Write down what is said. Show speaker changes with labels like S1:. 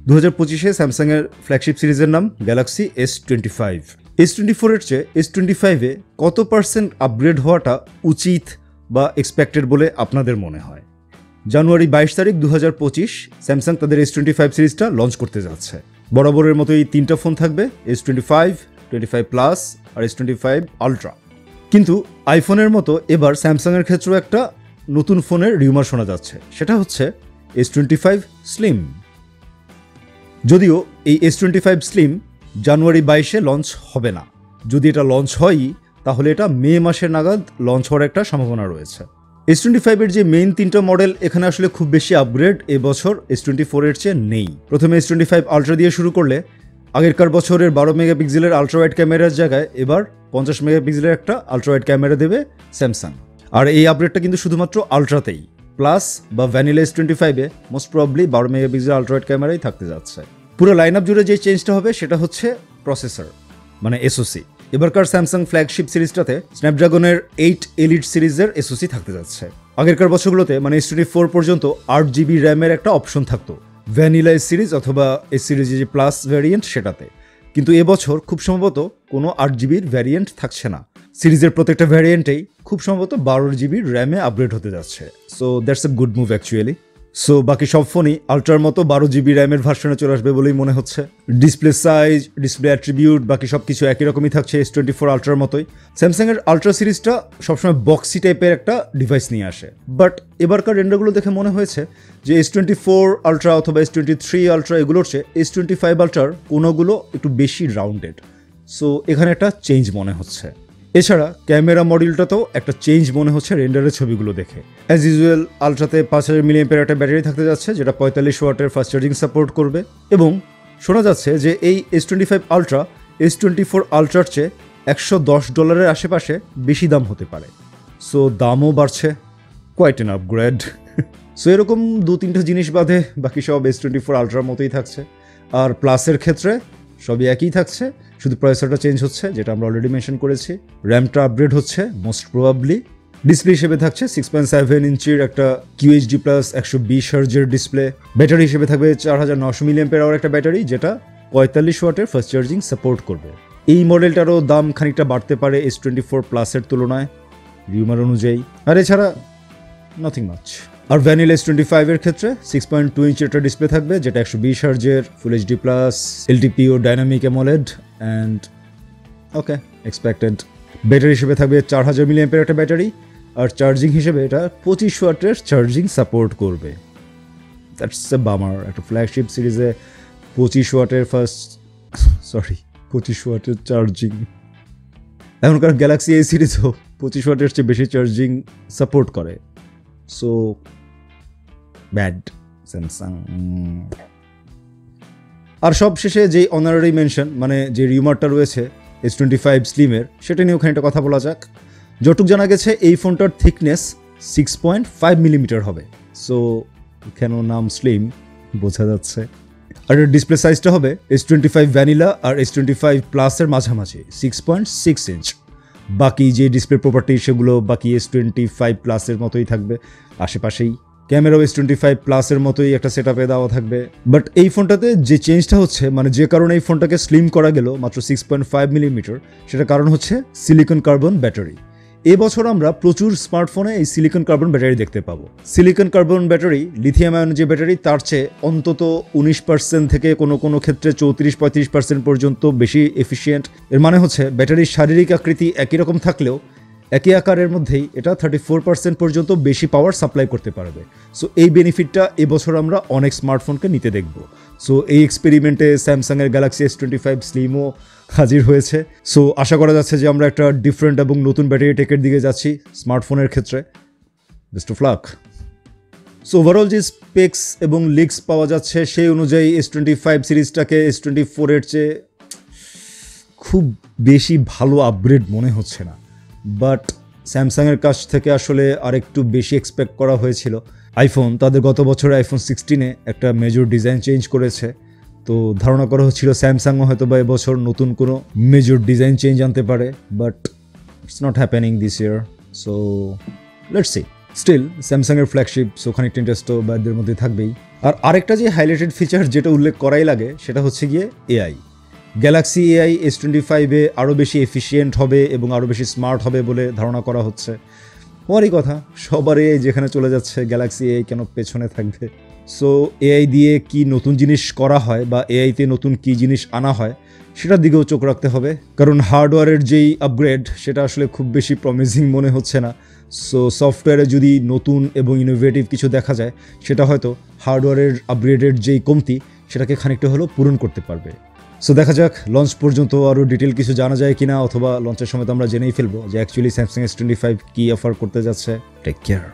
S1: 2025-এ স্যামসাংয়ের ফ্ল্যাগশিপ সিরিজের নাম গ্যালাক্সি S25। S24-এর চেয়ে S25-এ কত পার্সেন্ট আপগ্রেড হওয়াটা উচিত বা এক্সপেক্টেড বলে আপনাদের মনে হয়? জানুয়ারি 22 তারিখ 2025 স্যামসাং তাদের S25 সিরিজটা লঞ্চ করতে যাচ্ছে। বরাবরের মতোই 3টা ফোন থাকবে, S25, 25 প্লাস আর S25 আলট্রা। কিন্তু আইফোনের মতো এবার স্যামসাংয়ের ক্ষেত্রেও একটা নতুন ফোনের রিউমার শোনা যাচ্ছে, সেটা হচ্ছে S25 স্লিম। যদিও এই S25 স্লিম জানুয়ারি 22-এ লঞ্চ হবে না। যদি এটা লঞ্চ হয়ই তাহলে এটা মে মাসের নাগাদ লঞ্চ হওয়ার একটা সম্ভাবনা রয়েছে। S25-এর যে মেইন 3টা মডেল, এখানে আসলে খুব বেশি আপগ্রেড এবছর S24-এর চেয়ে নেই। প্রথমে S25 আলট্রা দিয়ে শুরু করলে আগেরকার বছরের 12 মেগাপিক্সেলের আলট্রা ওয়াইড ক্যামেরার জায়গায় এবার 50 মেগাপিক্সেলের একটা আলট্রা ওয়াইড ক্যামেরা দেবে স্যামসাং। আর এই আপগ্রেডটা কিন্তু শুধুমাত্র আলট্রাতেই। প্লাস বা ভ্যানিলা S25-এ মোস্ট প্রবাবলি 12 মেগাপিক্সেলের আলট্রা ওয়াইড ক্যামেরাই থাকতে যাচ্ছে। পুরো লাইন আপ জুড়ে যে চেঞ্জটা হবে সেটা হচ্ছে প্রসেসর, মানে এসওসি। এবারকার স্যামসাং ফ্ল্যাগশিপ সিরিজটাতে স্ন্যাপড্রাগনের 8 এলিট সিরিজের এসওসি থাকতে যাচ্ছে। আগেরকার বছরগুলোতে মানে S24 পর্যন্ত 8GB র্যামের একটা অপশন থাকতো ভ্যানিলা এস সিরিজ অথবা এস সিরিজের যে প্লাস ভ্যারিয়েন্ট সেটাতে। কিন্তু এবছর খুব সম্ভবত কোনো 8GBর ভ্যারিয়েন্ট থাকছে না। সিরিজের প্রত্যেকটা ভ্যারিয়েন্টেই খুব সম্ভবত 12GB র্যামে আপগ্রেড হতে যাচ্ছে। So that's a good move actually. So বাকি সব ফোনই আলট্রার মতো 12GB র্যামের ভার্সনে চলে আসবে বলেই মনে হচ্ছে। ডিসপ্লে সাইজ, ডিসপ্লে অ্যাট্রিবিউট, বাকি সব কিছু একই রকমই থাকছে S24 আলট্রার মতোই। স্যামসাংয়ের আলট্রা সিরিজটা সবসময় বক্সি টাইপের একটা ডিভাইস নিয়ে আসে, বাট এবারকার রেন্ডারগুলো দেখে মনে হয়েছে যে S24 আলট্রা অথবা S23 আলট্রা এগুলোর চেয়ে S25 আলট্রার কোনোগুলো একটু বেশি রাউন্ডেড। সো এখানে একটা চেঞ্জ মনে হচ্ছে। এছাড়া ক্যামেরা মডিউলটাতেও একটা চেঞ্জ মনে হচ্ছে রেন্ডারের ছবিগুলো দেখে। অ্যাজ ইউজুয়াল আলট্রাতে 5000 mAh একটা ব্যাটারি থাকতে যাচ্ছে, যেটা 45 ওয়াটের ফাস্ট চার্জিং সাপোর্ট করবে। এবং শোনা যাচ্ছে যে এই S25 আলট্রা S24 আলট্রার চেয়ে $110 আশেপাশে বেশি দাম হতে পারে। সো দামও বাড়ছে, কোয়াইট অ্যান আপগ্রেড। সো এরকম 2-3টা জিনিস বাদে বাকি সব S24 আলট্রার মতোই থাকছে। আর প্লাসের ক্ষেত্রে সবই একই থাকছে, শুধু প্রসেসরটা চেঞ্জ হচ্ছে, যেটা আমরা অলরেডি মেনশন করেছি। র্যামটা আপগ্রেড হচ্ছে মোস্ট প্রবাবলি। ডিসপ্লে হিসেবে থাকছে 6.7 ইঞ্চির একটা QHD+ 120 হার্জের ডিসপ্লে। ব্যাটারি হিসেবে থাকবে 4900 mAh একটা ব্যাটারি, যেটা 45 ওয়াটের ফাস্ট চার্জিং সাপোর্ট করবে। এই মডেলটারও দাম খানিকটা বাড়তে পারে S24 প্লাসের তুলনায় রিউমার অনুযায়ী। আর এছাড়া নাথিং মাচ। আর ভ্যানিলা S25 এর ক্ষেত্রে 6.2 ইঞ্চির একটা ডিসপ্লে থাকবে, যেটা 120 হার্জের ফুল HD+, LTPO dynamic AMOLED and okay expected. Battery হিসেবে থাকবে 4000 mAh একটা ব্যাটারি, আর চার্জিং হিসেবে এটা 25 ওয়াটের চার্জিং সাপোর্ট করবে। That's a bummer. একটা ফ্ল্যাগশিপ সিরিজে 25 ওয়াটের 25 ওয়াটের চার্জিং। এখনকার গ্যালাক্সি এই সিরিজও 25 ওয়াটের চেয়ে বেশি চার্জিং সাপোর্ট করে। So bad Samsung. আর সব শেষে যে অনারারি মেনশন, মানে যে রিউমারটা রয়েছে S25 স্লিমের, সেটা নিয়ে ওখানে একটা কথা বলা যাক। যতটুকু জানা গেছে এই ফোনটার থিকনেস 6.5 মিলিমিটার হবে। সো কেন নাম স্লিম বোঝা যাচ্ছে। আর এর ডিসপ্লে সাইজটা হবে S25 ভ্যানিলা আর S25 প্লাসের মাঝামাঝি 6.6 ইঞ্চ। বাকি যে ডিসপ্লে প্রপার্টি সেগুলো বাকি S25 প্লাসের মতোই থাকবে আশেপাশেই। ক্যামেরাও S25 প্লাসের মতোই একটা সেটআপে দেওয়া থাকবে। বাট এই ফোনটাতে যে চেঞ্জটা হচ্ছে, মানে যে কারণে এই ফোনটাকে স্লিম করা গেল মাত্র 6.5 মিলিমিটার, সেটা কারণ হচ্ছে সিলিকন কার্বন ব্যাটারি। এবছর আমরা প্রচুর স্মার্টফোনে এই সিলিকন কার্বন ব্যাটারি দেখতে পাবো। Silicon carbon battery lithium ion যে ব্যাটারি, তার চেয়ে অন্তত 19% থেকে কোনো ক্ষেত্রে 34-35% পর্যন্ত বেশি এফিসিয়েন্ট। এর মানে হচ্ছে ব্যাটারির শারীরিক আকৃতি একই রকম থাকলেও একই আকারের মধ্যেই এটা 34% পর্যন্ত বেশি পাওয়ার সাপ্লাই করতে পারবে। সো এই বেনিফিটটা এবছর আমরা অনেক স্মার্টফোনকে নিতে দেখব। সো এই এক্সপেরিমেন্টে স্যামসাংয়ের গ্যালাক্সি S25 স্লিমও হাজির হয়েছে। সো আশা করা যাচ্ছে যে আমরা একটা ডিফারেন্ট এবং নতুন ব্যাটারি টেকের দিকে যাচ্ছি স্মার্টফোনের ক্ষেত্রে। Best of luck. So overall যে স্পেক্স এবং লিক্স পাওয়া যাচ্ছে সেই অনুযায়ী S25 সিরিজটাকে S24-এর চেয়ে খুব বেশি ভালো আপগ্রেড মনে হচ্ছে না। বাট স্যামসাংয়ের কাছ থেকে আসলে আরেকটু বেশি এক্সপেক্ট করা হয়েছিল। আইফোন তাদের গত বছরে iPhone 16-এ একটা মেজর ডিজাইন চেঞ্জ করেছে, তো ধারণা করা হচ্ছিল স্যামসাংও হয়তো বা এবছর নতুন কোনো মেজর ডিজাইন চেঞ্জ আনতে পারে, but it's not happening this year. So let's see. Still স্যামসাংয়ের ফ্ল্যাগশিপ, সো খানিকটা ইন্টারেস্ট তো ব্যাডদের মধ্যে থাকবেই। আর আরেকটা যে হাইলাইটেড ফিচার যেটা উল্লেখ করাই লাগে সেটা হচ্ছে গিয়ে এআই। গ্যালাক্সি এআই S25-এ আরও বেশি এফিসিয়েন্ট হবে এবং আরও বেশি স্মার্ট হবে বলে ধারণা করা হচ্ছে। হওয়ারই কথা, সবার এআই যেখানে চলে যাচ্ছে গ্যালাক্সি এআই কেন পেছনে থাকবে? সো এআই দিয়ে কি নতুন জিনিস করা হয় বা এআইতে নতুন কি জিনিস আনা হয় সেটার দিকেও চোখ রাখতে হবে, কারণ হার্ডওয়্যারের যেই আপগ্রেড সেটা আসলে খুব বেশি প্রমিজিং মনে হচ্ছে না। সো সফটওয়্যারে যদি নতুন এবং ইনোভেটিভ কিছু দেখা যায় সেটা হয়তো হার্ডওয়্যারের আপগ্রেডের যেই কমতি সেটাকে খানিকটা হলেও পূরণ করতে পারবে। সো দেখা যাক লঞ্চ পর্যন্ত আরও ডিটেল কিছু জানা যায় কিনা, অথবা লঞ্চের সময় তো আমরা জেনেই ফেলবো যে অ্যাকচুয়ালি স্যামসাং S25 কী অফার করতে যাচ্ছে। Take care.